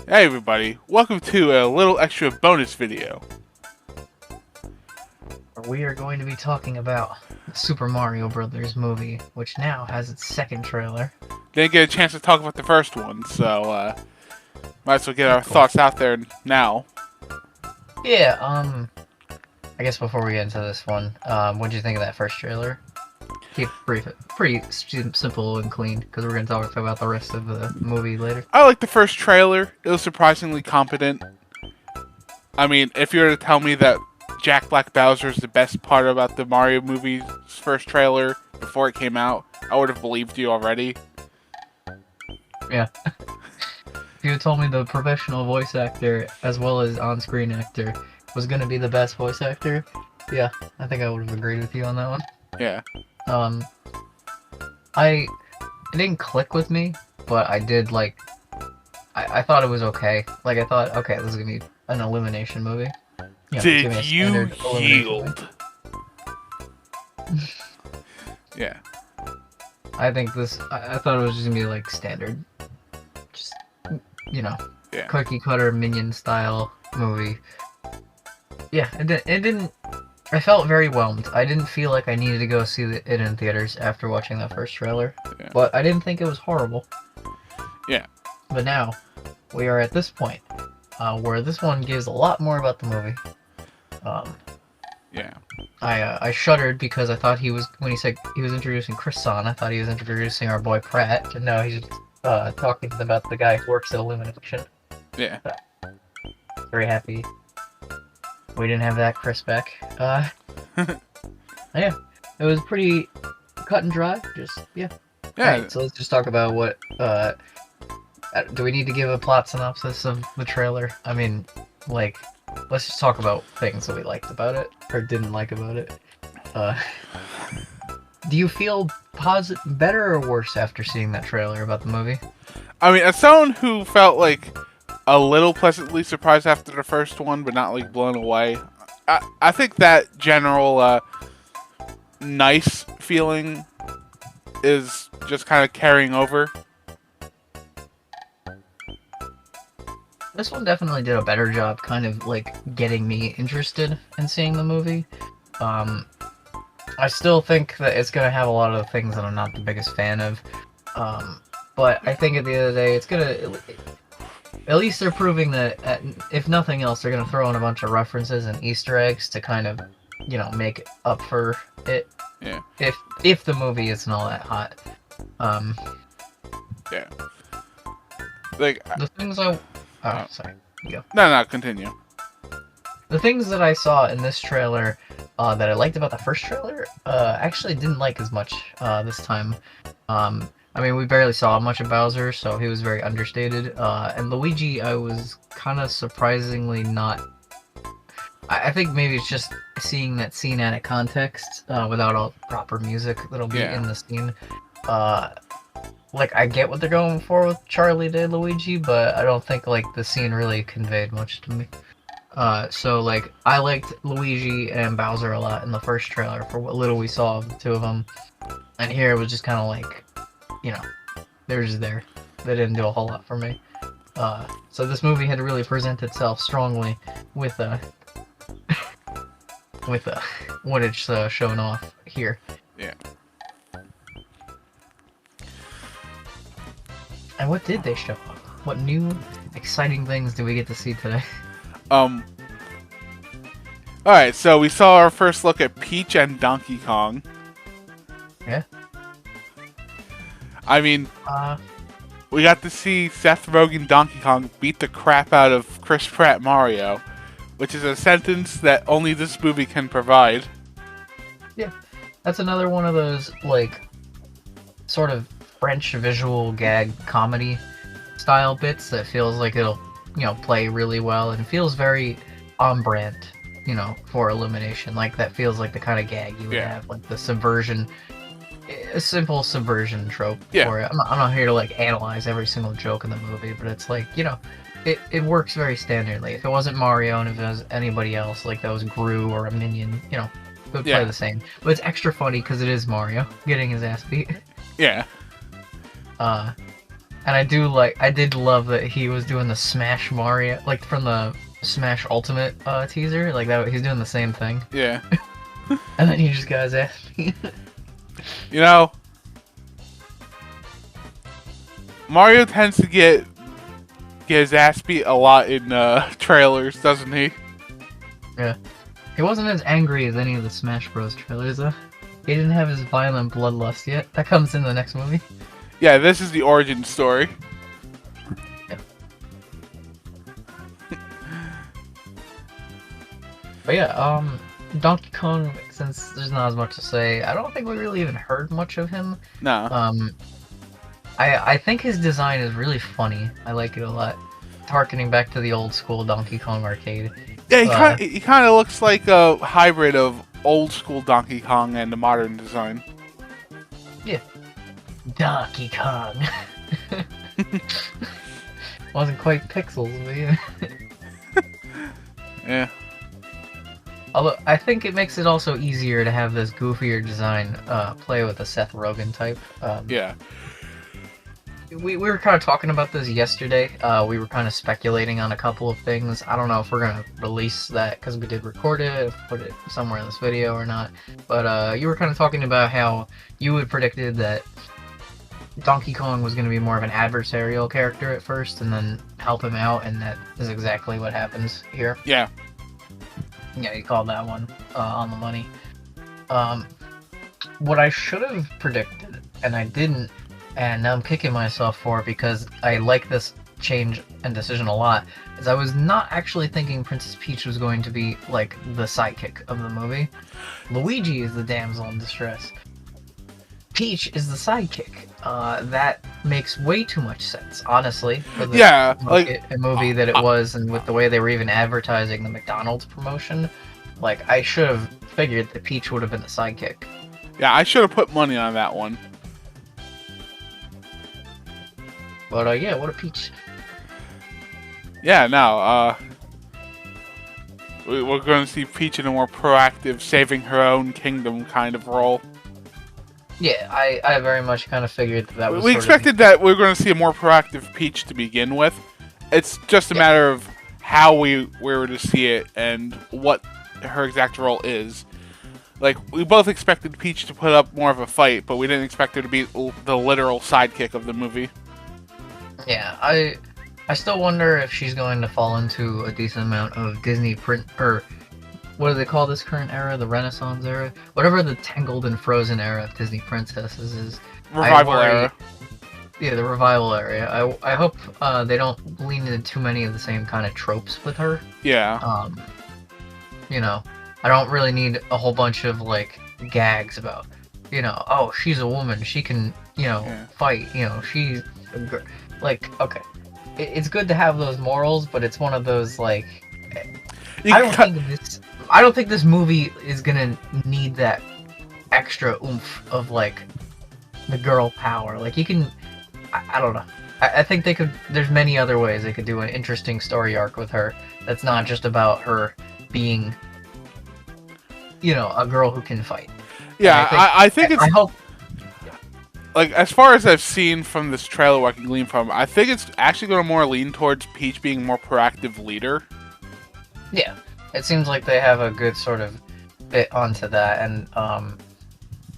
Hey everybody, welcome to a little extra bonus video. We are going to be talking about the Super Mario Brothers movie, which now has its second trailer. Didn't get a chance to talk about the first one, so might as well get our Of course. thoughts out there now. Yeah, I guess before we get into this one, what did you think of that first trailer? Keep it brief, pretty simple and clean, because we're going to talk about the rest of the movie later. I liked the first trailer. It was surprisingly competent. I mean, if you were to tell me that Jack Black Bowser is the best part about the Mario movie's first trailer before it came out, I would have believed you already. Yeah. If you had told me the professional voice actor, as well as on-screen actor, was going to be the best voice actor, yeah, I think I would have agreed with you on that one. Yeah. It didn't click with me, but I did like. I thought it was okay. Like I thought, okay, this is gonna be an Illumination movie. Yeah, Did you yield? Yeah. I think this. I thought it was just gonna be like standard, just Yeah. cookie cutter minion style movie. Yeah, it didn't. I felt very whelmed. I didn't feel like I needed to go see it in theaters after watching that first trailer. Yeah. But I didn't think it was horrible. Yeah. But now, we are at this point, where this one gives a lot more about the movie. Yeah. I shuddered because I thought when he said he was introducing Chris Son, I thought he was introducing our boy Pratt, and no, he's talking about the guy who works at Illumination. Yeah. Very happy we didn't have that Chris back. Yeah, it was pretty cut and dry. Yeah. Alright, so let's just talk about what. Do we need to give a plot synopsis of the trailer? I mean, like, let's just talk about things that we liked about it or didn't like about it. Do you feel better or worse after seeing that trailer about the movie? I mean, as someone who felt like a little pleasantly surprised after the first one, but not like blown away, I think that general nice feeling is just kind of carrying over. This one definitely did a better job kind of like getting me interested in seeing the movie. I still think that it's going to have a lot of things that I'm not the biggest fan of. But I think at the end of the day, it's going to... At least they're proving that, if nothing else, they're going to throw in a bunch of references and Easter eggs to kind of, make up for it. Yeah. If the movie isn't all that hot. Yeah. Like... The things Oh, sorry. Go. No, continue. The things that I saw in this trailer that I liked about the first trailer, actually didn't like as much this time. I mean, we barely saw much of Bowser, so he was very understated. And Luigi, I was kind of surprisingly not... I think maybe it's just seeing that scene out of context without all proper music that'll be in the scene. Like, I get what they're going for with Charlie Day Luigi, but I don't think, like, the scene really conveyed much to me. So, like, I liked Luigi and Bowser a lot in the first trailer for what little we saw of the two of them. And here it was just kind of like, they were just there. They didn't do a whole lot for me. So this movie had to really present itself strongly with, what it's showing off here. Yeah. And what did they show off? What new, exciting things did we get to see today? Alright, so we saw our first look at Peach and Donkey Kong. Yeah. I mean, we got to see Seth Rogen Donkey Kong beat the crap out of Chris Pratt Mario, which is a sentence that only this movie can provide. Yeah. That's another one of those, like, sort of French visual gag comedy style bits that feels like it'll, play really well and feels very on brand, for Illumination. Like, that feels like the kind of gag you would have, like the subversion, a simple subversion trope for it. I'm not here to, like, analyze every single joke in the movie, but it's like, it works very standardly. If it wasn't Mario and if it was anybody else, like that was Gru or a minion, it would play the same. But it's extra funny because it is Mario getting his ass beat. Yeah. And I did love that he was doing the Smash Mario, like from the Smash Ultimate teaser, like that. He's doing the same thing, Yeah. and then he just got his ass beat. You know, Mario tends to get his ass beat a lot in trailers, doesn't he? Yeah, he wasn't as angry as any of the Smash Bros. Trailers, though. He didn't have his violent bloodlust yet. That comes in the next movie. Yeah, this is the origin story. Yeah. But yeah, Donkey Kong, since there's not as much to say, I don't think we really even heard much of him. No. I think his design is really funny. I like it a lot. Harkening back to the old school Donkey Kong arcade. Yeah, he kind of looks like a hybrid of old school Donkey Kong and the modern design. Yeah. Donkey Kong. Wasn't quite pixels, but yeah. Yeah. Although, I think it makes it also easier to have this goofier design play with a Seth Rogen type. Yeah. We were kind of talking about this yesterday. We were kind of speculating on a couple of things. I don't know if we're going to release that because we did record it, put it somewhere in this video or not. But you were kind of talking about how you had predicted that Donkey Kong was going to be more of an adversarial character at first and then help him out, and that is exactly what happens here. Yeah. Yeah, you called that one on the money. What I should have predicted, and I didn't, and now I'm kicking myself for it because I like this change and decision a lot, is I was not actually thinking Princess Peach was going to be, like, the sidekick of the movie. Luigi is the damsel in distress. Peach is the sidekick. That makes way too much sense, honestly, for the a movie that it was, and with the way they were even advertising the McDonald's promotion. Like, I should have figured that Peach would have been the sidekick. Yeah, I should have put money on that one. But, yeah, what a Peach. Yeah, no, we're going to see Peach in a more proactive, saving her own kingdom kind of role. Yeah, I very much kind of figured that was. We expected that we were going to see a more proactive Peach to begin with. It's just a matter of how we were to see it and what her exact role is. Like, we both expected Peach to put up more of a fight, but we didn't expect her to be the literal sidekick of the movie. Yeah, I still wonder if she's going to fall into a decent amount of Disney print, or what do they call this current era? The Renaissance era? Whatever the Tangled and Frozen era of Disney princesses is. Revival era. Yeah, the revival era. I hope they don't lean into too many of the same kind of tropes with her. Yeah. You know, I don't really need a whole bunch of, like, gags about, you know, oh, she's a woman, she can, you know, fight, you know, she's a girl. Like, okay. It's good to have those morals, but it's one of those, like, I don't think this movie is gonna need that extra oomph of, like, the girl power. Like, you can, I don't know. I think they could, there's many other ways they could do an interesting story arc with her that's not just about her being, you know, a girl who can fight. Yeah, I think it's... I hope... Like, as far as I've seen from this trailer, what I can glean from, I think it's actually going to more lean towards Peach being a more proactive leader. Yeah, it seems like they have a good sort of bit onto that, and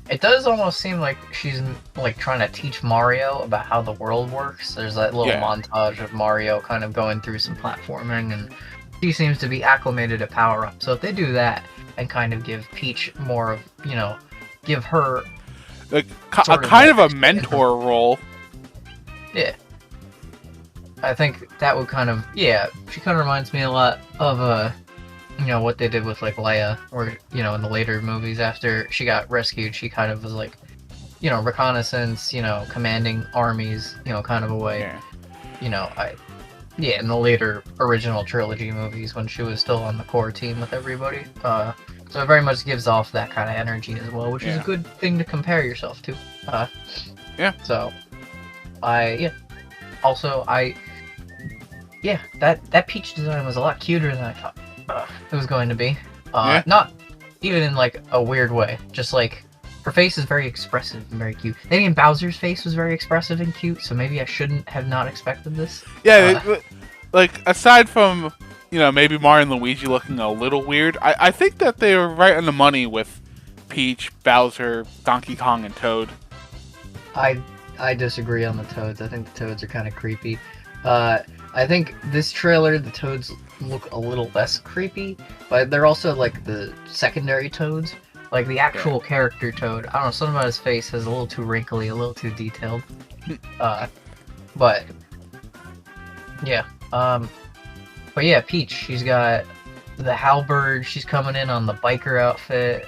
it does almost seem like she's, like, trying to teach Mario about how the world works. There's that little montage of Mario kind of going through some platforming, and she seems to be acclimated to power-up. So if they do that and kind of give Peach more of, you know, give her... Like, kind of a mentor role. Yeah. I think that would kind of... Yeah, she kind of reminds me a lot of, you know, what they did with, like, Leia, or, you know, in the later movies after she got rescued, she kind of was, like, you know, reconnaissance, you know, commanding armies, you know, kind of a way. Yeah. You know, in the later original trilogy movies when she was still on the core team with everybody. So it very much gives off that kind of energy as well, which is a good thing to compare yourself to. Yeah. So, Also, that Peach design was a lot cuter than I thought it was going to be. Not even in, like, a weird way. Just, like, Her face is very expressive and very cute. Even Bowser's face was very expressive and cute, so maybe I shouldn't have not expected this. Yeah, like aside from maybe Mario and Luigi looking a little weird, I think that they were right on the money with Peach, Bowser, Donkey Kong, and Toad. I disagree on the Toads. I think the Toads are kind of creepy. I think this trailer, the Toads look a little less creepy, but they're also like the secondary Toads. Like the actual character Toad, I don't know, something about his face is a little too wrinkly, a little too detailed. But yeah, but yeah, Peach, she's got the halberd. She's coming in on the biker outfit.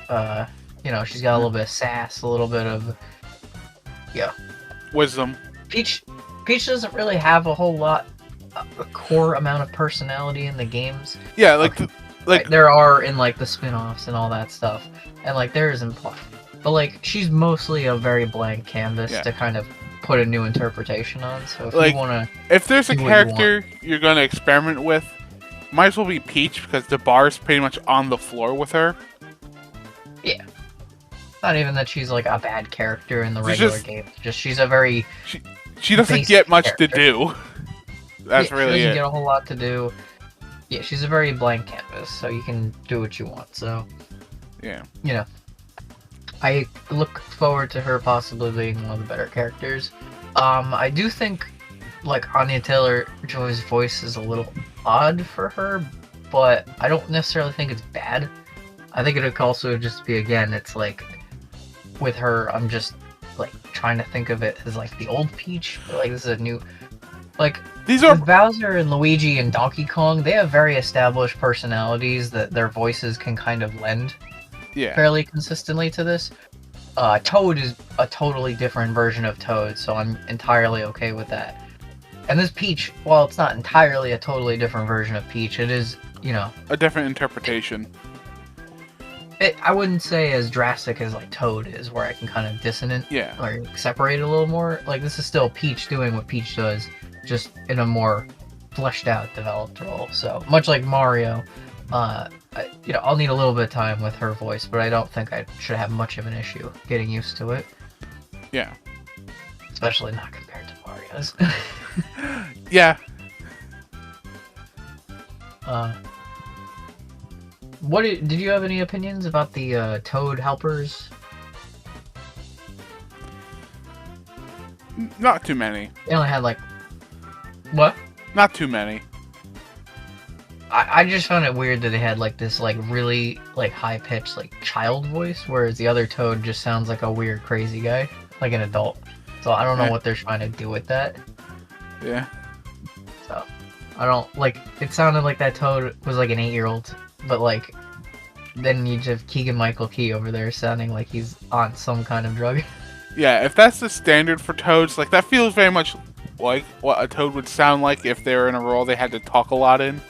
She's got a little bit of sass, a little bit of Wisdom. Peach doesn't really have a whole lot, a core amount of personality in the games. Yeah, like there are in like the spin-offs and all that stuff, and like there is in plot, but like she's mostly a very blank canvas to kind of put a new interpretation on. So if you wanna, if there's a character you're gonna experiment with, might as well be Peach because the bar's pretty much on the floor with her. Yeah. Not even that she's like a bad character in the regular game. Just she's a very she doesn't get much to do. That's really she doesn't it. get a whole lot to do. Yeah, she's a very blank canvas, so you can do what you want. So yeah, I look forward to her possibly being one of the better characters. I do think like Anya Taylor-Joy's voice is a little odd for her, but I don't necessarily think it's bad. I think it could also just be, again, it's like with her, I'm just like trying to think of it as like the old Peach, but like this is a new, like these are with Bowser and Luigi and Donkey Kong, they have very established personalities that their voices can kind of lend fairly consistently to this. Toad is a totally different version of Toad, so I'm entirely okay with that. And this Peach, while it's not entirely a totally different version of Peach, it is, a different interpretation. I wouldn't say as drastic as like Toad is, where I can kind of dissonant or separate it a little more. Like this is still Peach doing what Peach does, just in a more fleshed out, developed role. So much like Mario, I'll need a little bit of time with her voice, but I don't think I should have much of an issue getting used to it. Yeah. Especially not compared to Mario's. Yeah. Did you have any opinions about the Toad helpers? Not too many. They only had like what? Not too many. I just found it weird that they had like this like really like high pitched like child voice, whereas the other Toad just sounds like a weird crazy guy, like an adult. So I don't know what they're trying to do with that. Yeah. So I don't like. It sounded like that Toad was like an 8-year-old. But like, then you just have Keegan-Michael Key over there sounding like he's on some kind of drug. Yeah, if that's the standard for Toads, like that feels very much like what a Toad would sound like if they were in a role they had to talk a lot in.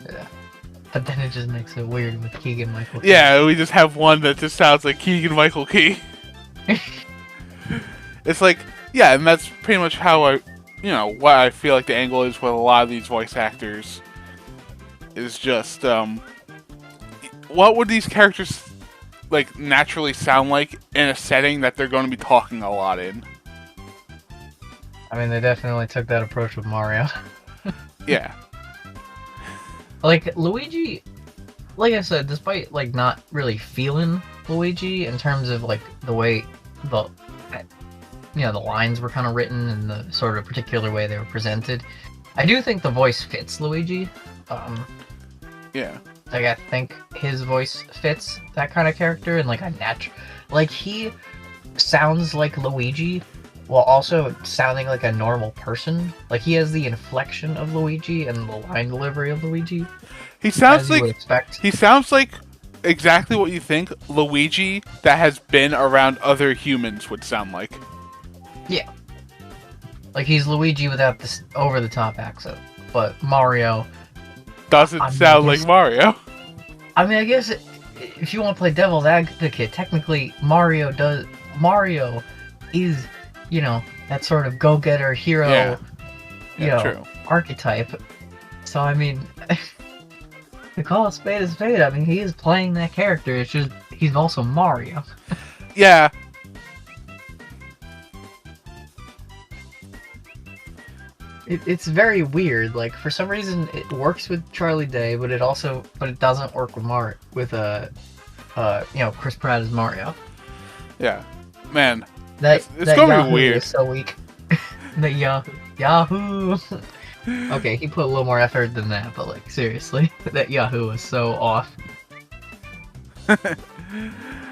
Yeah. But then it just makes it weird with Keegan-Michael Key. Yeah, we just have one that just sounds like Keegan-Michael Key. It's like, yeah, and that's pretty much how what I feel like the angle is with a lot of these voice actors. Is just what would these characters like naturally sound like in a setting that they're going to be talking a lot in? I mean, they definitely took that approach with Mario. Yeah. Like Luigi, like I said, despite like not really feeling Luigi in terms of like the way the lines were kind of written and the sort of particular way they were presented, I do think the voice fits Luigi. Yeah. Like, I think his voice fits that kind of character and, like, a natural... Like, he sounds like Luigi while also sounding like a normal person. Like, he has the inflection of Luigi and the line delivery of Luigi. He sounds like... would expect. He sounds like exactly what you think Luigi that has been around other humans would sound like. Yeah. Like, he's Luigi without this over-the-top accent. But Mario... doesn't sound like Mario. I mean, I guess if you want to play devil's advocate, technically Mario is, that sort of go-getter hero, true. archetype. So I mean, to call a spade a spade, I mean, he is playing that character. It's just he's also Mario. Yeah. It's very weird. Like for some reason, it works with Charlie Day, but it doesn't work with Chris Pratt as Mario. Yeah. Man. That It's gonna Yahoo be weird. is so weak. The Yahoo. Okay, he put a little more effort than that, but like seriously, that Yahoo was so off.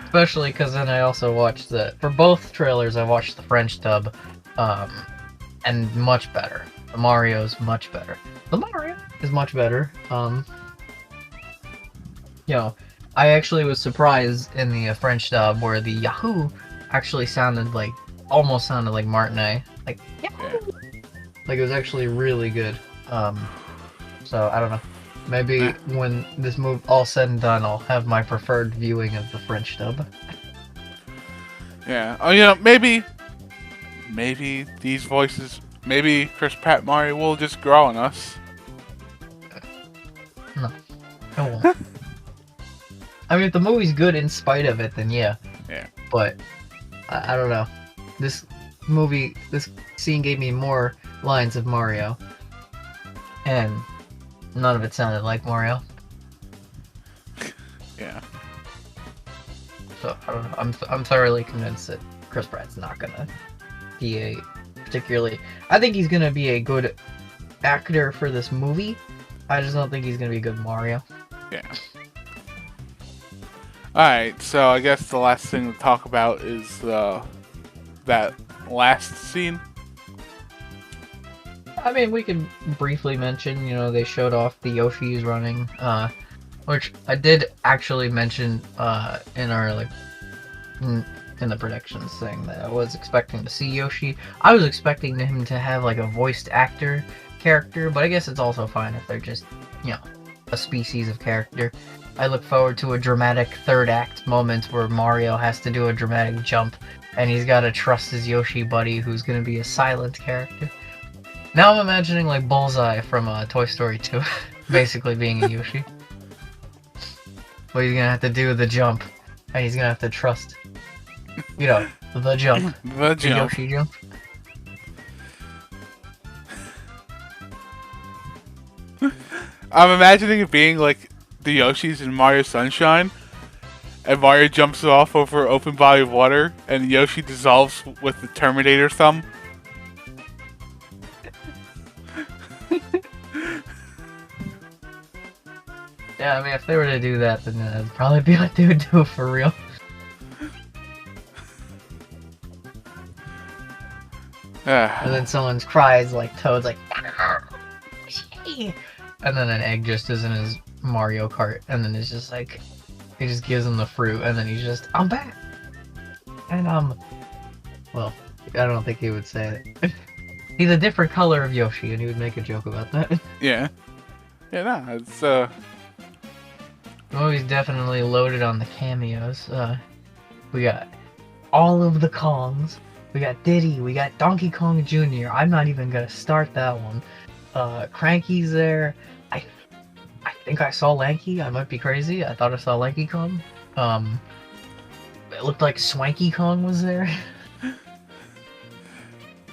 Especially because then I also watched for both trailers I watched the French dub, and much better. The Mario's much better. The Mario is much better. I actually was surprised in the French dub where the Yahoo actually almost sounded like Martinet. Like, Yahoo! Like, it was actually really good. So, I don't know. Maybe when this move all said and done, I'll have my preferred viewing of the French dub. Yeah. Oh, maybe these voices, maybe Chris Pratt Mario will just grow on us. No. It won't. I mean, if the movie's good in spite of it, then yeah. Yeah. But, I don't know. This scene gave me more lines of Mario. And none of it sounded like Mario. Yeah. So, I don't know. I'm thoroughly convinced that Chris Pratt's not gonna be I think he's gonna be a good actor for this movie. I just don't think he's gonna be a good Mario. Yeah. Alright, so I guess the last thing to talk about is that last scene. I mean, we could briefly mention, they showed off the Yoshi's running, which I did actually mention in our in the predictions thing that I was expecting to see Yoshi. I was expecting him to have like a voiced actor character, but I guess it's also fine if they're just, a species of character. I look forward to a dramatic third act moment where Mario has to do a dramatic jump and he's got to trust his Yoshi buddy who's going to be a silent character. Now I'm imagining like Bullseye from Toy Story 2 basically being a Yoshi. But he's going to have to do the jump and he's going to have to trust, the jump. The Yoshi jump. I'm imagining it being like the Yoshis in Mario Sunshine, and Mario jumps off over an open body of water, and Yoshi dissolves with the Terminator thumb. Yeah, I mean, if they were to do that, then that'd probably be what they would do for real. And then someone cries like Toad's like, and then an egg just is in his Mario Kart, and then it's just like, he just gives him the fruit, and then he's just, I'm back! And well, I don't think he would say it. He's a different color of Yoshi, and he would make a joke about that. Yeah. Yeah, no, it's, The movie's definitely loaded on the cameos. We got all of the Kongs. We got Diddy. We got Donkey Kong Jr. I'm not even gonna start that one. Cranky's there. I think I saw Lanky. I might be crazy. I thought I saw Lanky Kong. It looked like Swanky Kong was there.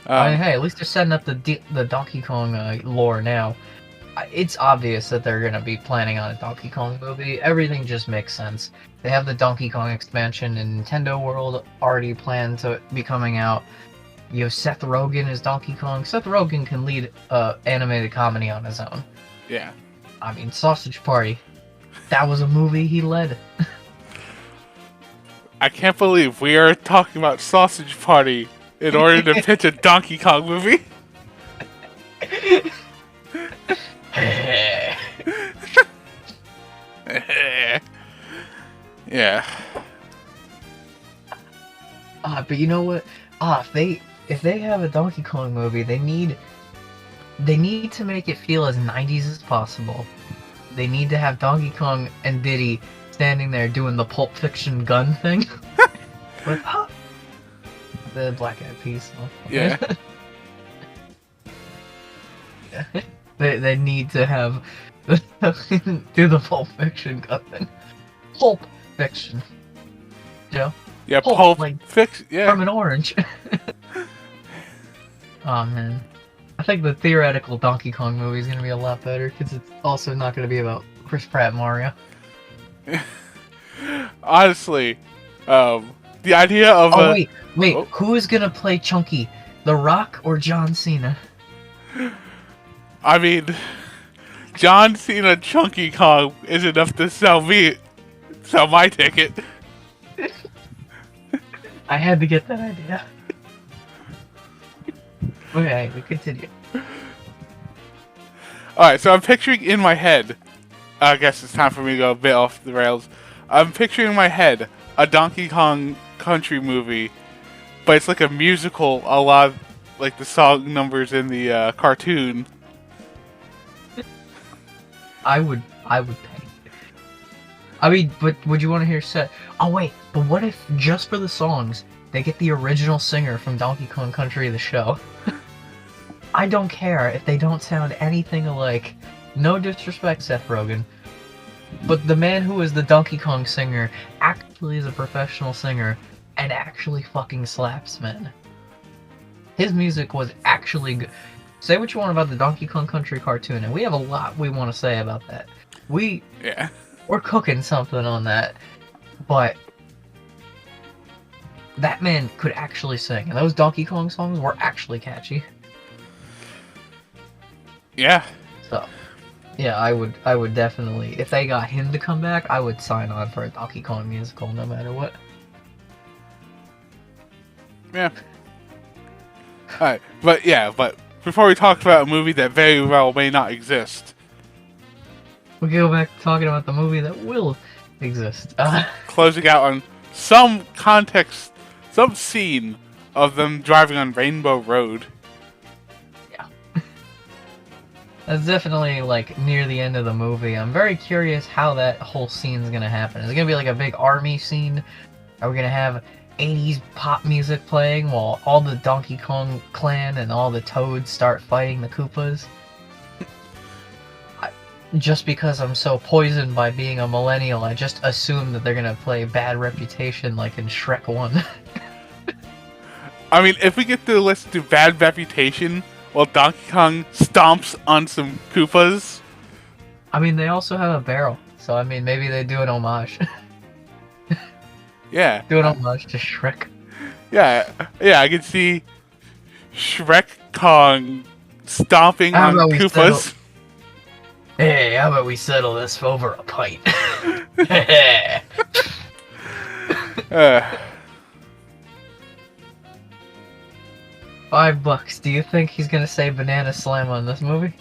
I mean, hey, at least they're setting up the Donkey Kong lore now. It's obvious that they're going to be planning on a Donkey Kong movie. Everything just makes sense. They have the Donkey Kong expansion in Nintendo World already planned to be coming out. You have Seth Rogen as Donkey Kong. Seth Rogen can lead animated comedy on his own. Yeah. I mean, Sausage Party. That was a movie he led. I can't believe we are talking about Sausage Party in order to pitch a Donkey Kong movie. Yeah. But you know what? If they have a Donkey Kong movie, they need to make it feel as 90s as possible. They need to have Donkey Kong and Diddy standing there doing the Pulp Fiction gun thing. With the Black Eyed Peas. Yeah. Yeah. They need to have do the Pulp Fiction gun thing. Pulp Fiction. Joe. Yeah, Pulp, Pulp like Fiction. Yeah. from an orange. Oh man. I think the theoretical Donkey Kong movie is gonna be a lot better because it's also not gonna be about Chris Pratt and Mario. Honestly, the idea of Oh wait, oh, who is gonna play Chunky? The Rock or John Cena? I mean, John Cena Chunky Kong is enough to sell my ticket. I had to get that idea. Okay, we continue. Alright, so I'm picturing in my head, I guess it's time for me to go a bit off the rails. I'm picturing in my head a Donkey Kong Country movie, but it's like a musical, a lot like the song numbers in the cartoon. I would pay. I mean, but would you want to hear set? Oh wait, but what if just for the songs they get the original singer from Donkey Kong Country the show? I don't care if they don't sound anything alike. No disrespect, Seth Rogen, but the man who is the Donkey Kong singer actually is a professional singer and actually fucking slaps, man. His music was actually good. Say what you want about the Donkey Kong Country cartoon, and we have a lot we want to say about that. We're cooking something on that, but that man could actually sing, and those Donkey Kong songs were actually catchy. Yeah. So, yeah, I would definitely, if they got him to come back, I would sign on for a Donkey Kong musical no matter what. Yeah. Alright, but before we talk about a movie that very well may not exist, We go back to talking about the movie that will exist. closing out on some context, some scene of them driving on Rainbow Road. That's definitely, like, near the end of the movie. I'm very curious how that whole scene's gonna happen. Is it gonna be like a big army scene? Are we gonna have 80s pop music playing while all the Donkey Kong clan and all the Toads start fighting the Koopas? Just because I'm so poisoned by being a millennial, I just assume that they're gonna play Bad Reputation like in Shrek 1. I mean, if we get to listen to Bad Reputation while Donkey Kong stomps on some Koopas. I mean, they also have a barrel, so I mean, maybe they do an homage. Yeah. Do an homage to Shrek. Yeah, I can see Shrek Kong stomping on Koopas. Hey, how about we settle this over a pint? $5. Do you think he's gonna say Banana Slam on this movie?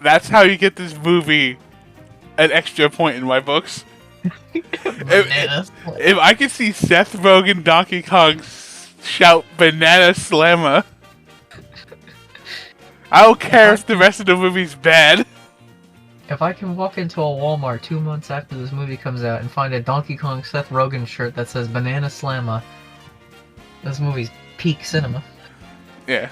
That's how you get this movie an extra point in my books. If I could see Seth Rogen Donkey Kong shout Banana Slammer, I don't care if the rest of the movie's bad. If I can walk into a Walmart 2 months after this movie comes out and find a Donkey Kong Seth Rogen shirt that says Banana Slammer, this movie's peak cinema. Yeah.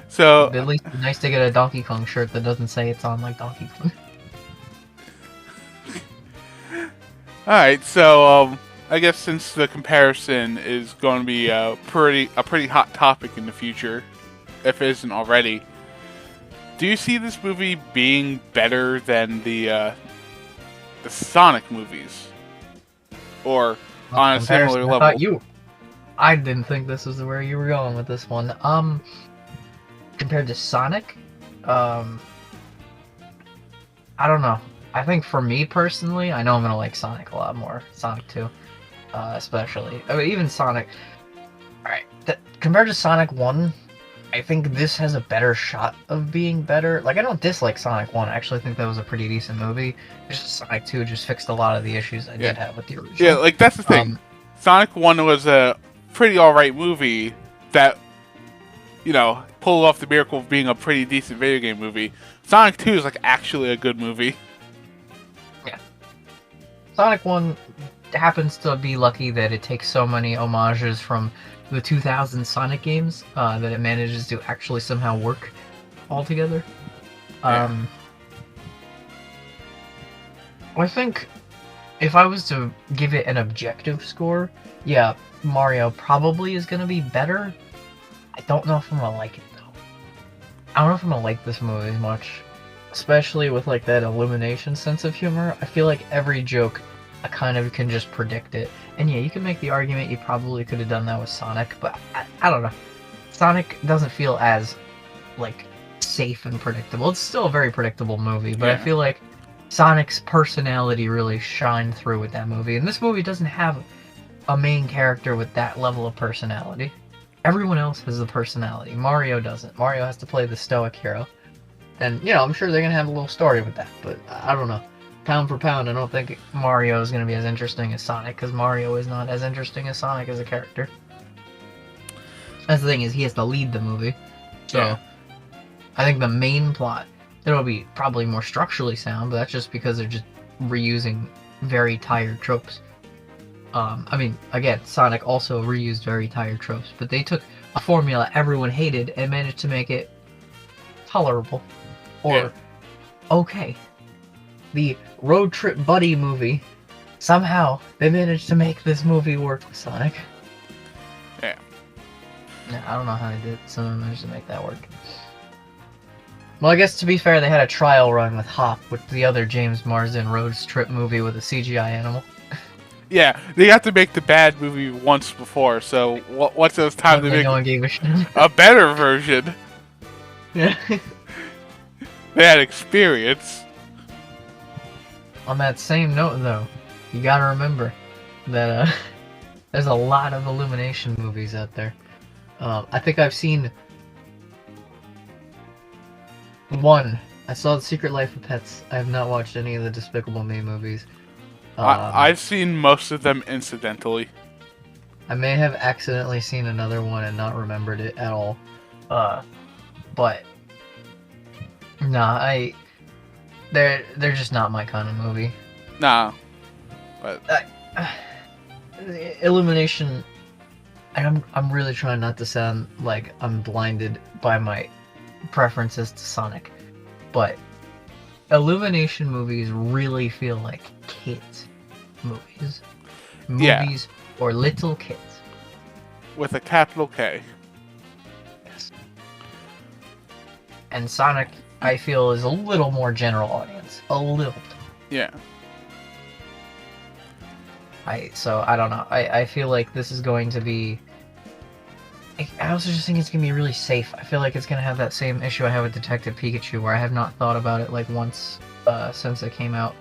So It'd at least be nice to get a Donkey Kong shirt that doesn't say it's on like Donkey Kong. Alright, so I guess since the comparison is going to be a pretty hot topic in the future, if it isn't already, do you see this movie being better than the Sonic movies? Or on a similar level? I didn't think this was where you were going with this one. Compared to Sonic, I don't know. I think for me personally, I know I'm gonna like Sonic a lot more. Sonic 2, especially. I mean, even Sonic. Alright, compared to Sonic 1, I think this has a better shot of being better. Like, I don't dislike Sonic 1. I actually think that was a pretty decent movie. It's just Sonic 2 just fixed a lot of the issues I did have with the original. Yeah, like, that's the thing. Sonic 1 was a pretty alright movie that, you know, pulled off the miracle of being a pretty decent video game movie. Sonic 2 is, like, actually a good movie. Yeah. Sonic 1 happens to be lucky that it takes so many homages from the 2000 Sonic games that it manages to actually somehow work all together. I think if I was to give it an objective score, yeah, Mario probably is gonna be better. I don't know if I'm gonna like it though. I don't know if I'm gonna like this movie as much, especially with like that Illumination sense of humor. I feel like every joke, I kind of can just predict it. And yeah, you can make the argument you probably could have done that with Sonic, but I don't know. Sonic doesn't feel as like safe and predictable. It's still a very predictable movie, but I feel like Sonic's personality really shined through with that movie. And this movie doesn't have a main character with that level of personality. Everyone else has the personality. Mario doesn't. Mario has to play the stoic hero. And, you know, I'm sure they're going to have a little story with that, but I don't know. Pound for pound, I don't think Mario is going to be as interesting as Sonic, because Mario is not as interesting as Sonic as a character. That's the thing, is he has to lead the movie. So, I think the main plot, it'll be probably more structurally sound, but that's just because they're just reusing very tired tropes. I mean, again, Sonic also reused very tired tropes, but they took a formula everyone hated and managed to make it tolerable. Or okay. The road trip buddy movie, somehow they managed to make this movie work with Sonic. Yeah. I don't know how they did. Someone managed to make that work. Well, I guess to be fair, they had a trial run with Hop, with the other James Marsden road trip movie with a CGI animal. Yeah, they got to make the bad movie once before, so what's those time to make no one gave a shit. A better version? Yeah. They had experience. On that same note, though, you gotta remember that there's a lot of Illumination movies out there. I think I've seen one. I saw The Secret Life of Pets. I have not watched any of the Despicable Me movies. I've seen most of them incidentally. I may have accidentally seen another one and not remembered it at all. But nah, they're just not my kind of movie. Nah, but Illumination. And I'm really trying not to sound like I'm blinded by my preferences to Sonic, but Illumination movies really feel like kids movies. Movies for little kids. With a capital K. Yes. And Sonic, I feel, is a little more general audience. A little. Yeah. So I don't know. I feel like this is going to be. I also just think it's gonna be really safe. I feel like it's gonna have that same issue I have with Detective Pikachu, where I have not thought about it like once since it came out,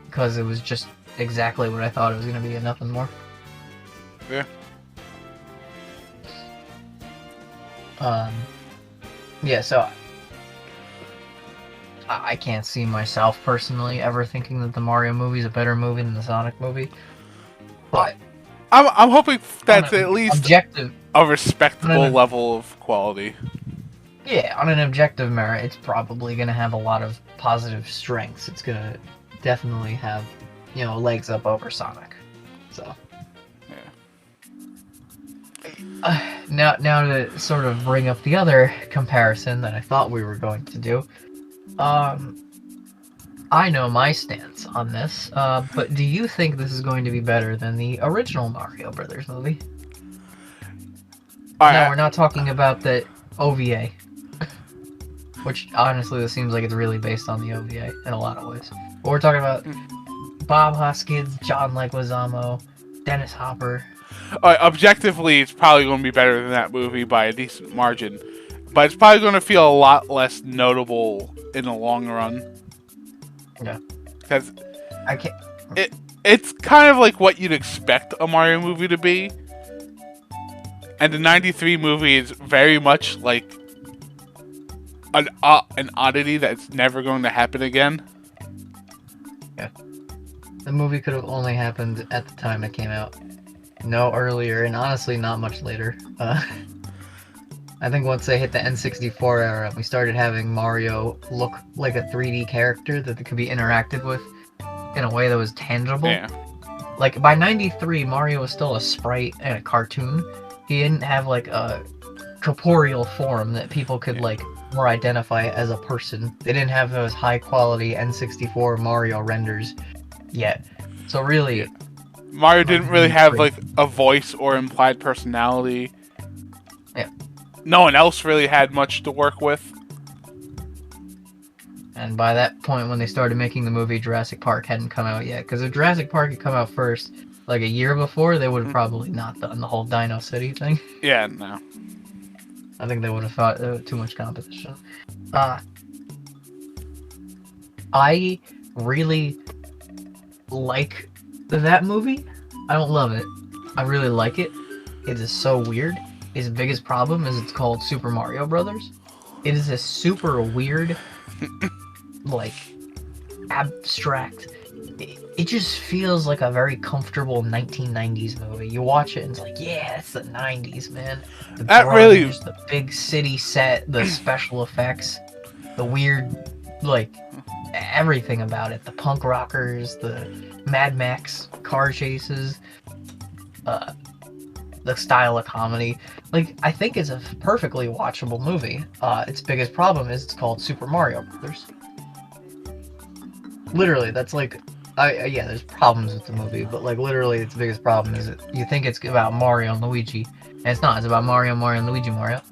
because it was just exactly what I thought it was gonna be and nothing more. Yeah. Yeah. So I can't see myself personally ever thinking that the Mario movie is a better movie than the Sonic movie, but I'm hoping that's at least objective. A respectable level of quality. Yeah, on an objective merit, it's probably going to have a lot of positive strengths. It's going to definitely have, you know, legs up over Sonic. So, yeah. Now to sort of bring up the other comparison that I thought we were going to do. I know my stance on this, but do you think this is going to be better than the original Mario Brothers movie? No, we're not talking about the OVA. Which, honestly, this seems like it's really based on the OVA in a lot of ways. But we're talking about Bob Hoskins, John Leguizamo, Dennis Hopper. Objectively, it's probably going to be better than that movie by a decent margin. But it's probably going to feel a lot less notable in the long run. Yeah. Because I can't... it's kind of like what you'd expect a Mario movie to be. And the 93 movie is very much like an oddity that's never going to happen again. Yeah. The movie could have only happened at the time it came out. No earlier, and honestly not much later. I think once they hit the N64 era, we started having Mario look like a 3D character that could be interacted with in a way that was tangible. Yeah. Like, by 93, Mario was still a sprite and a cartoon. He didn't have, like, a corporeal form that people could, like, more identify as a person. They didn't have those high-quality N64 Mario renders yet. So really, Mario like, didn't really being have free. like a voice or implied personality. Yeah. No one else really had much to work with. And by that point, when they started making the movie, Jurassic Park hadn't come out yet. Because if Jurassic Park had come out first, like a year before, they would have probably not done the whole Dino City thing. Yeah, no. I think they would have thought too much competition. Uh, I really like that movie. I don't love it. I really like it. It is so weird. Its biggest problem is it's called Super Mario Brothers. It is a super weird, like, abstract. It just feels like a very comfortable 1990s movie. You watch it and it's like, yeah, it's the 90s, man. The That really- grunge, the big city set, the special effects, the weird, like, everything about it. The punk rockers, the Mad Max car chases, the style of comedy. Like, I think it's a perfectly watchable movie. Its biggest problem is it's called Super Mario Brothers. Literally, that's like, yeah, there's problems with the movie, but like literally, its biggest problem is that you think it's about Mario and Luigi, and it's not. It's about Mario, and Luigi, Mario.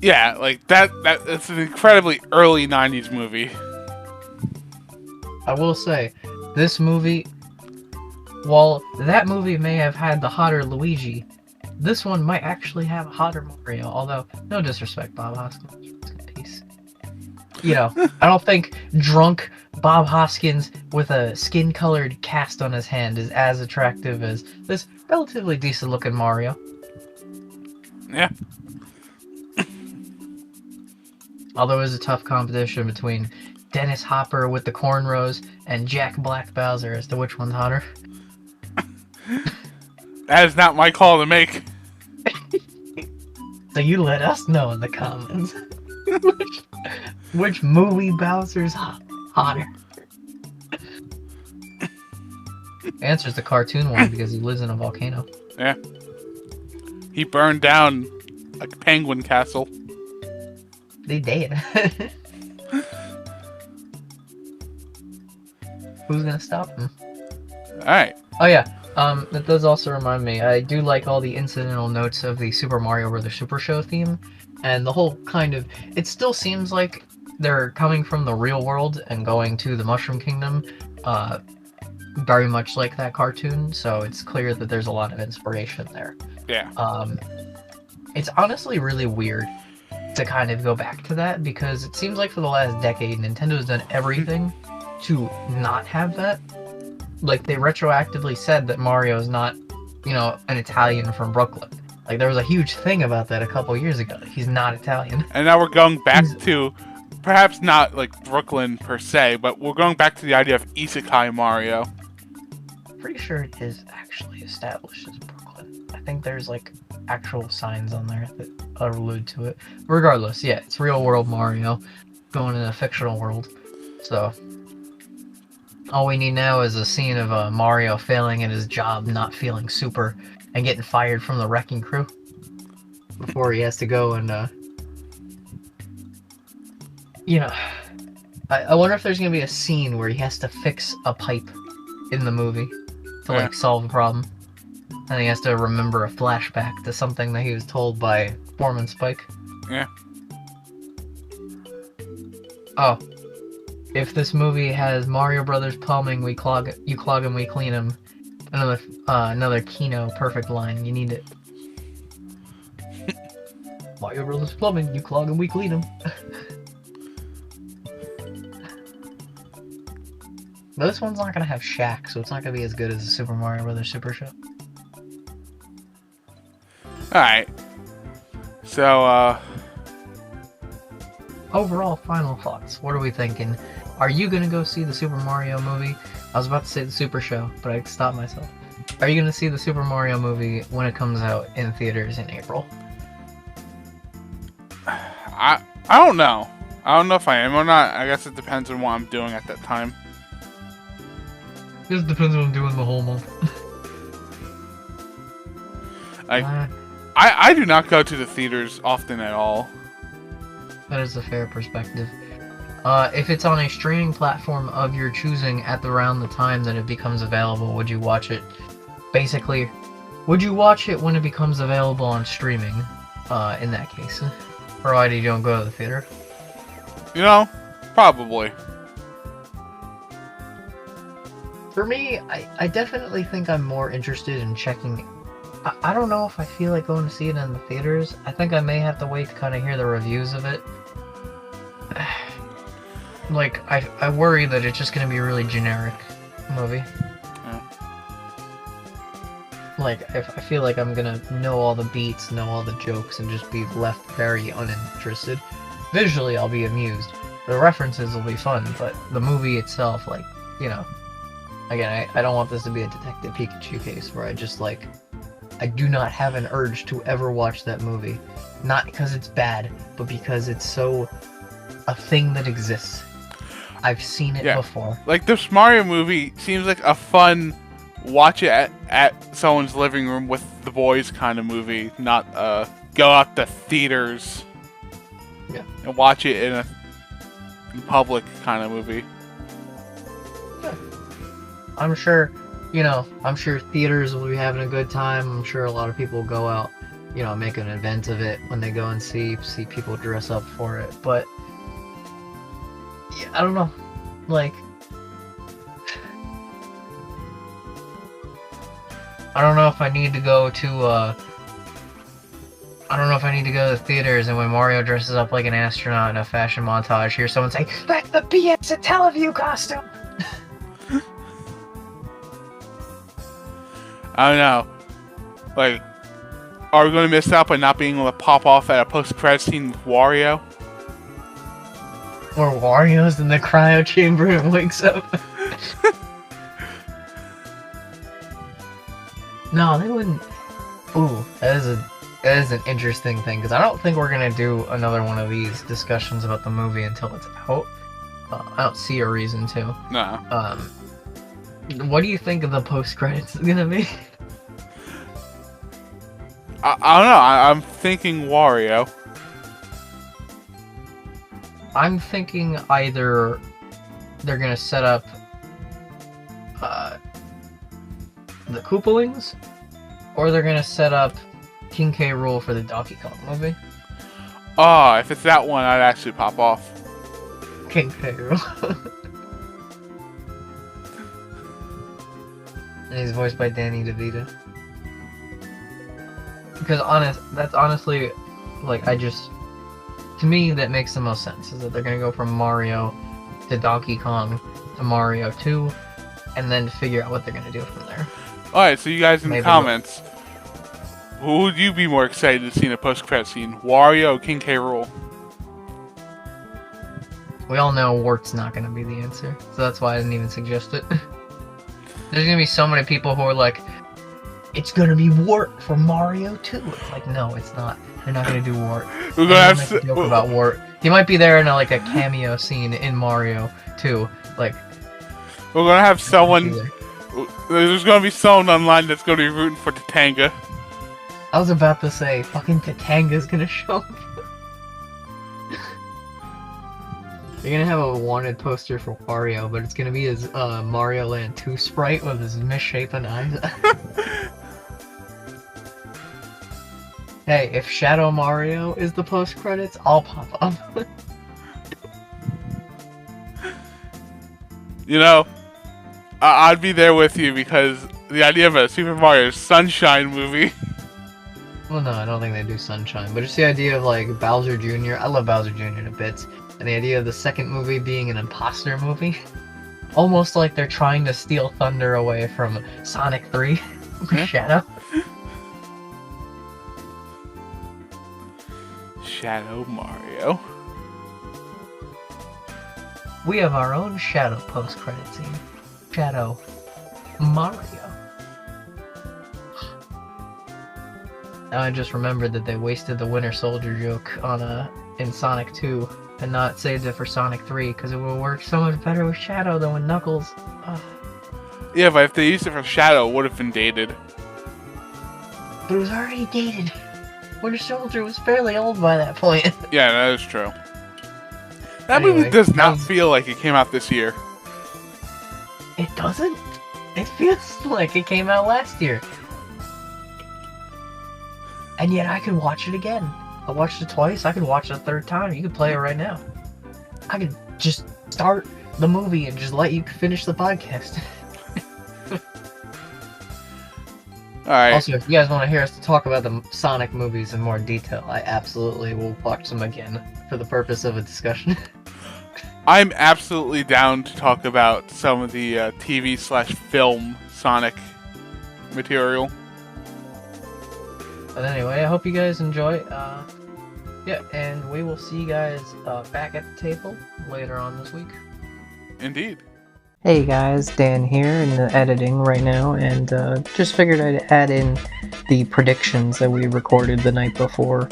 Yeah, like it's an incredibly early 90s movie. I will say, this movie, while that movie may have had the hotter Luigi, this one might actually have a hotter Mario. Although, no disrespect, Bob Hoskins. Peace. You know, I don't think drunk Bob Hoskins with a skin-colored cast on his hand is as attractive as this relatively decent-looking Mario. Yeah. Although it was a tough competition between Dennis Hopper with the cornrows and Jack Black Bowser as to which one's hotter. That is not my call to make. So you let us know in the comments which movie Bowser's hotter. Answer's the cartoon one because he lives in a volcano. Yeah. He burned down a penguin castle. They did. Who's gonna stop him? Alright. Oh yeah, that does also remind me, I do like all the incidental notes of the Super Mario Bros. Super Show theme, and the whole kind of, it still seems like they're coming from the real world and going to the Mushroom Kingdom, very much like that cartoon, so it's clear that there's a lot of inspiration there. Yeah. It's honestly really weird to kind of go back to that, because it seems like for the last decade, Nintendo's done everything to not have that. Like, they retroactively said that Mario is not, you know, an Italian from Brooklyn. Like, there was a huge thing about that a couple years ago. He's not Italian. And now we're going back to, perhaps not like Brooklyn per se, but we're going back to the idea of Isekai Mario. Pretty sure it is actually established as Brooklyn. I think there's, like, actual signs on there that allude to it. Regardless, yeah, it's real world Mario going in a fictional world. So, all we need now is a scene of Mario failing at his job, not feeling super, and getting fired from the wrecking crew before he has to go and, you know, I wonder if there's gonna be a scene where he has to fix a pipe in the movie to, like, solve a problem. And he has to remember a flashback to something that he was told by Foreman Spike. Yeah. Oh. If this movie has Mario Brothers plumbing, you clog him, we clean him. Another Kino perfect line. You need it. Mario Brothers plumbing, you clog him, we clean him. But this one's not gonna have Shaq, so it's not gonna be as good as the Super Mario Brothers Super Show. Alright. So, overall, final thoughts. What are we thinking? Are you gonna go see the Super Mario movie? I was about to say the Super Show, but I stopped myself. Are you gonna see the Super Mario movie when it comes out in theaters in April? I don't know. I don't know if I am or not. I guess it depends on what I'm doing at that time. Just depends on what I'm doing the whole month. Like, I do not go to the theaters often at all. That is a fair perspective. If it's on a streaming platform of your choosing at around the time that it becomes available, would you watch it? Basically, would you watch it when it becomes available on streaming? In that case, provided you don't go to the theater. You know, probably. For me, I definitely think I'm more interested in checking. I don't know if I feel like going to see it in the theaters. I think I may have to wait to kind of hear the reviews of it. Like, I worry that it's just going to be a really generic movie. Yeah. Like, I feel like I'm going to know all the beats, know all the jokes, and just be left very uninterested. Visually, I'll be amused. The references will be fun, but the movie itself, like, you know... Again, I don't want this to be a Detective Pikachu case where I just, like... I do not have an urge to ever watch that movie. Not because it's bad, but because it's so... a thing that exists. I've seen it before. Like, this Mario movie seems like a fun... watch it at someone's living room with the boys kind of movie. Not, go out to theaters... Yeah. And watch it in public kind of movie. Yeah. I'm sure, you know, I'm sure theaters will be having a good time. I'm sure a lot of people will go out, you know, make an event of it when they go and see people dress up for it. But, yeah, I don't know. Like, I don't know if I need to go to, I don't know if I need to go to the theaters and when Mario dresses up like an astronaut in a fashion montage, hear someone say, "That's the BS Teleview costume!" I don't know. Like, are we going to miss out by not being able to pop off at a post-credit scene with Wario? Or Wario's in the cryo chamber and wakes up. No, they wouldn't. Ooh, that is an interesting thing, because I don't think we're going to do another one of these discussions about the movie until it's out. I don't see a reason to. No. What do you think of the post-credits is going to be? I don't know. I'm thinking Wario. I'm thinking either they're going to set up the Koopalings, or they're going to set up King K. Rool for the Donkey Kong movie. Oh, if it's that one, I'd actually pop off. King K. Rool. And he's voiced by Danny DeVito. Because that's honestly, like, to me, that makes the most sense, is that they're gonna go from Mario to Donkey Kong to Mario 2, and then figure out what they're gonna do from there. Alright, so you guys in the comments, who would you be more excited to see in a post-credit scene? Wario or King K. Rool? We all know Wart's not gonna be the answer, so that's why I didn't even suggest it. There's gonna be so many people who are like, it's gonna be Wart for Mario 2. It's like, no, it's not. They're not gonna do Wart. We're gonna have to joke about Wart. He might be there in a cameo scene in Mario 2. Like, we're gonna have someone. There's gonna be someone online that's gonna be rooting for Tatanga. I was about to say, fucking Tatanga's gonna show up. You're gonna have a wanted poster for Wario, but it's gonna be his Mario Land 2 sprite with his misshapen eyes. Hey, if Shadow Mario is the post-credits, I'll pop up. You know, I'd be there with you because the idea of a Super Mario Sunshine movie. Well, no, I don't think they do Sunshine, but just the idea of, like, Bowser Jr. I love Bowser Jr. to bits. And the idea of the second movie being an imposter movie. Almost like they're trying to steal thunder away from Sonic 3 with Shadow. Shadow Mario. We have our own Shadow post-credit scene. Shadow Mario. Now I just remembered that they wasted the Winter Soldier joke on in Sonic 2 and not saved it for Sonic 3 because it would work so much better with Shadow than with Knuckles. Ugh. Yeah, but if they used it for Shadow, it would have been dated. But it was already dated. Winter Soldier was fairly old by that point. Yeah, that is true. That Anyway, movie does not feel like it came out this year. It doesn't? It feels like it came out last year. And yet I could watch it again. I watched it twice. I could watch it a third time. You could play it right now. I could just start the movie and just let you finish the podcast. Alright. Also, if you guys want to hear us talk about the Sonic movies in more detail, I absolutely will watch them again for the purpose of a discussion. I'm absolutely down to talk about some of the TV/film Sonic material. But anyway, I hope you guys enjoy. Yeah, and we will see you guys back at the table later on this week. Indeed. Hey guys, Dan here in the editing right now, and just figured I'd add in the predictions that we recorded the night before.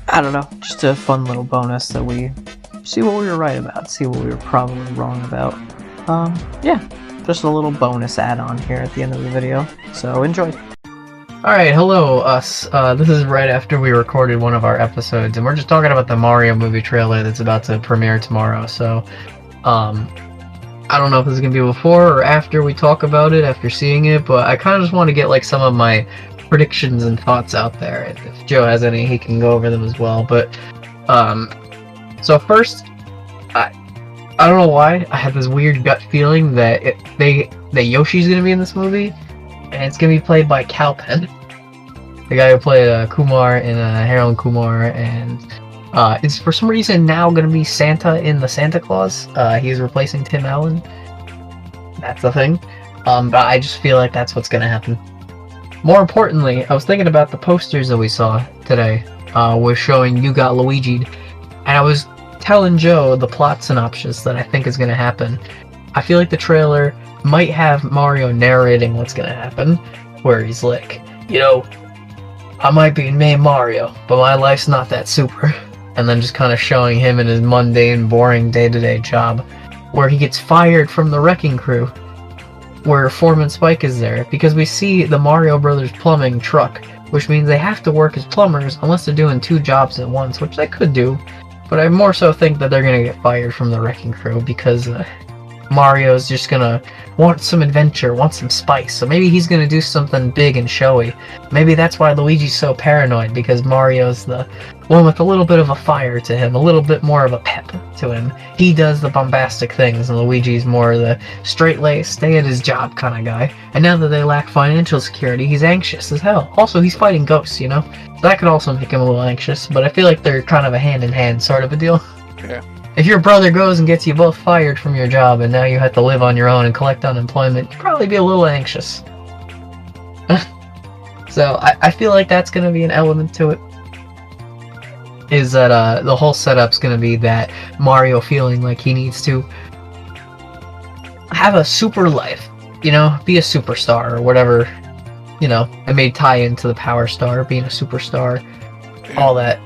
I don't know, just a fun little bonus that we see what we were right about, see what we were probably wrong about. Yeah, just a little bonus add-on here at the end of the video, so enjoy. Alright, hello us. This is right after we recorded one of our episodes, and we're just talking about the Mario movie trailer that's about to premiere tomorrow, so, I don't know if this is going to be before or after we talk about it, after seeing it, but I kind of just want to get, like, some of my predictions and thoughts out there. If Joe has any, he can go over them as well, but, so first, I don't know why, I have this weird gut feeling that that Yoshi's going to be in this movie, and it's going to be played by Cal Penn, the guy who played Kumar in Harold and Kumar, and it's for some reason now going to be Santa in the Santa Claus. He's replacing Tim Allen. That's the thing. But I just feel like that's what's going to happen. More importantly, I was thinking about the posters that we saw today, was showing You Got Luigi'd, and I was telling Joe the plot synopsis that I think is going to happen. I feel like the trailer might have Mario narrating what's going to happen, where he's like, you know, I might be named Mario, but my life's not that super. And then just kind of showing him in his mundane, boring day-to-day job, where he gets fired from the wrecking crew, where Foreman Spike is there, because we see the Mario Brothers plumbing truck, which means they have to work as plumbers unless they're doing 2 jobs at once, which they could do, but I more so think that they're going to get fired from the wrecking crew because Mario's just going to want some adventure, want some spice, so maybe he's going to do something big and showy. Maybe that's why Luigi's so paranoid, because Mario's the one with a little bit of a fire to him, a little bit more of a pep to him. He does the bombastic things, and Luigi's more the straight-laced, stay-at-his-job kind of guy. And now that they lack financial security, he's anxious as hell. Also, he's fighting ghosts, you know? So that could also make him a little anxious, but I feel like they're kind of a hand-in-hand sort of a deal. Yeah. If your brother goes and gets you both fired from your job, and now you have to live on your own and collect unemployment, you'd probably be a little anxious. So, I feel like that's going to be an element to it. Is that the whole setup's going to be that Mario feeling like he needs to have a super life, you know, be a superstar or whatever, you know, it may tie into the Power Star, being a superstar, all that,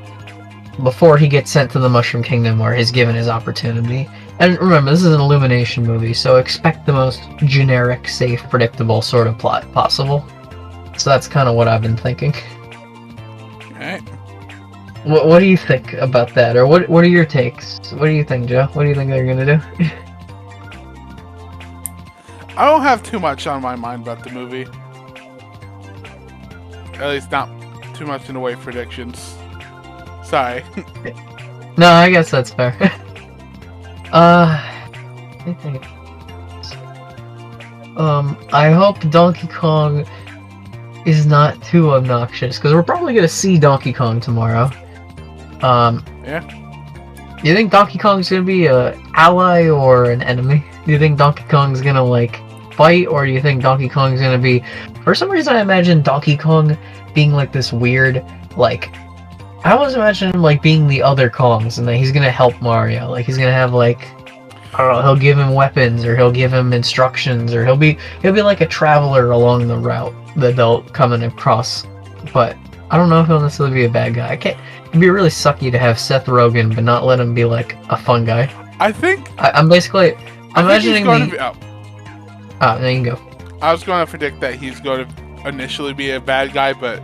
before he gets sent to the Mushroom Kingdom where he's given his opportunity. And remember, this is an Illumination movie, so expect the most generic, safe, predictable sort of plot possible. So that's kind of what I've been thinking. Alright. What do you think about that? Or what are your takes? What do you think, Joe? What do you think they're going to do? I don't have too much on my mind about the movie. At least not too much in the way of predictions. Sorry. No, I guess that's fair. I think... I hope Donkey Kong is not too obnoxious, because we're probably going to see Donkey Kong tomorrow. Yeah. Do you think Donkey Kong's going to be an ally or an enemy? Do you think Donkey Kong's going to, like, fight, or do you think Donkey Kong's going to be... For some reason, I imagine Donkey Kong being, like, this weird, like... I always imagine him, like, being the other Kongs, and that he's going to help Mario. Like, he's going to have, like... I don't know, he'll give him weapons, or he'll give him instructions, or he'll be like a traveler along the route that they'll come in across. But I don't know if he'll necessarily be a bad guy. It'd be really sucky to have Seth Rogen, but not let him be like a fun guy. I think I'm imagining the. there you go. I was going to predict that he's going to initially be a bad guy, but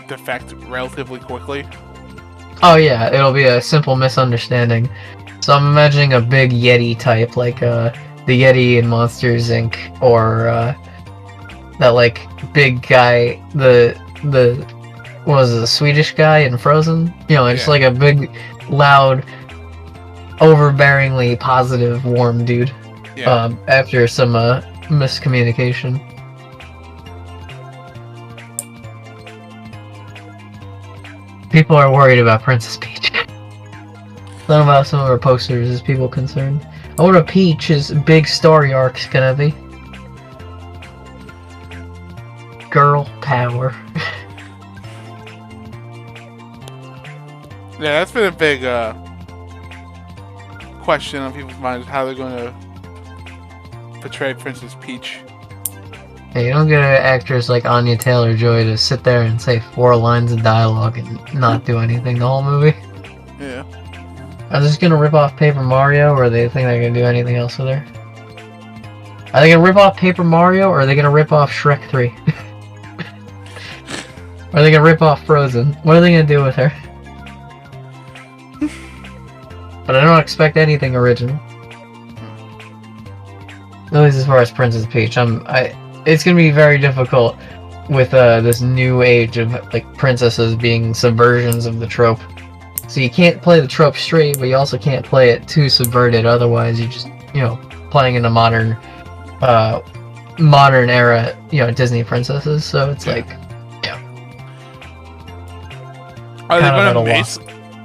defect relatively quickly. Oh yeah, it'll be a simple misunderstanding. So I'm imagining a big Yeti type, like the Yeti in Monsters Inc. or that like big guy, the what was it, the Swedish guy in Frozen? You know, just Yeah. like a big, loud, overbearingly positive, warm dude. Yeah. After some miscommunication. People are worried about Princess Peach. None about some of her posters is people concerned. I wonder what Peach's big story arc's gonna be. Girl power. Yeah, that's been a big question on people's minds, how they're going to portray Princess Peach. Yeah, you don't get an actress like Anya Taylor-Joy to sit there and say 4 lines of dialogue and not do anything the whole movie. Yeah. Are they just gonna rip off Paper Mario, or they think they're gonna do anything else with her? Are they gonna rip off Paper Mario, or are they gonna rip off Shrek 3? Are they gonna rip off Frozen? What are they gonna do with her? But I don't expect anything original. At least as far as Princess Peach, it's gonna be very difficult with this new age of like princesses being subversions of the trope. So you can't play the trope straight, but you also can't play it too subverted. Otherwise, you just playing in a modern era Disney princesses. So it's like,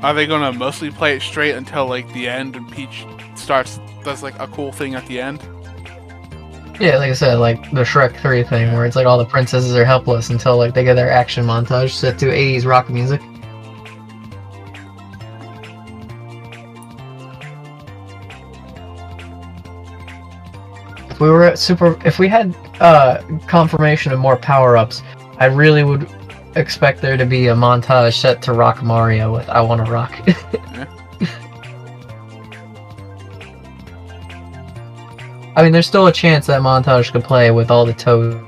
Are they gonna mostly play it straight until like the end, and Peach does like a cool thing at the end? Yeah, like I said, like the Shrek 3 thing, where it's like all the princesses are helpless until like they get their action montage set to 80s rock music. If we had confirmation of more power-ups, I really would expect there to be a montage set to Rock Mario with "I Wanna Rock." I mean, there's still a chance that montage could play with all the Toads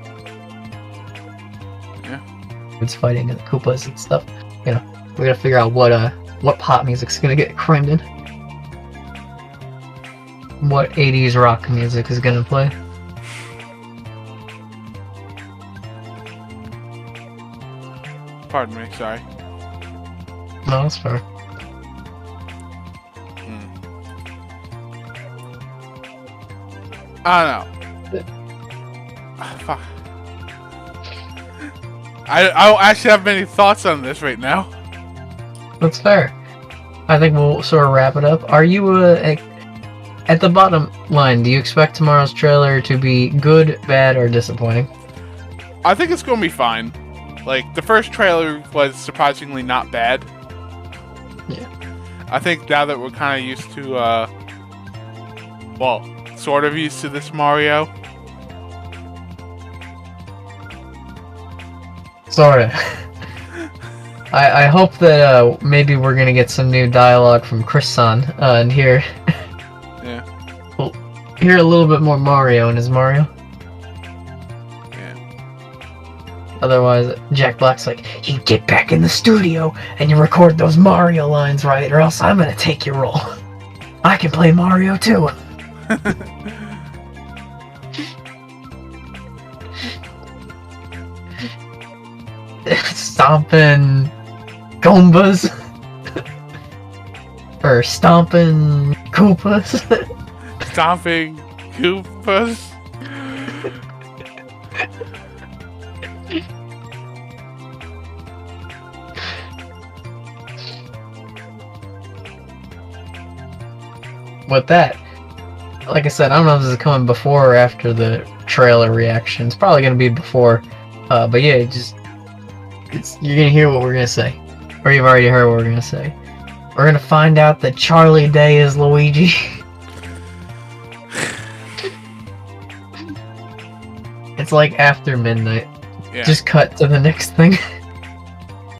fighting and the Koopas and stuff. We gotta figure out what pop music's gonna get crammed in. What 80s rock music is gonna play. Pardon me, sorry. No, that's fair. I don't know. Fuck. I don't actually have many thoughts on this right now. That's fair. I think we'll sort of wrap it up. Are you at the bottom line, do you expect tomorrow's trailer to be good, bad, or disappointing? I think it's gonna be fine. Like, the first trailer was surprisingly not bad. Yeah. I think now that we're kind of used to, well, sort of used to this Mario. Sorta. I hope that maybe we're gonna get some new dialogue from Chris-san and hear we'll hear a little bit more Mario in his Mario. Yeah. Otherwise, Jack Black's like, you get back in the studio and you record those Mario lines right, or else I'm gonna take your role. I can play Mario too. Stomping Goombas. Or stomping Koopas. Stomping Koopas. With that, like I said, I don't know if this is coming before or after the trailer reaction. It's probably gonna be before, but yeah, you're gonna hear what we're gonna say, or you've already heard what we're gonna say. We're gonna find out that Charlie Day is Luigi. It's like after midnight. Yeah. Just cut to the next thing.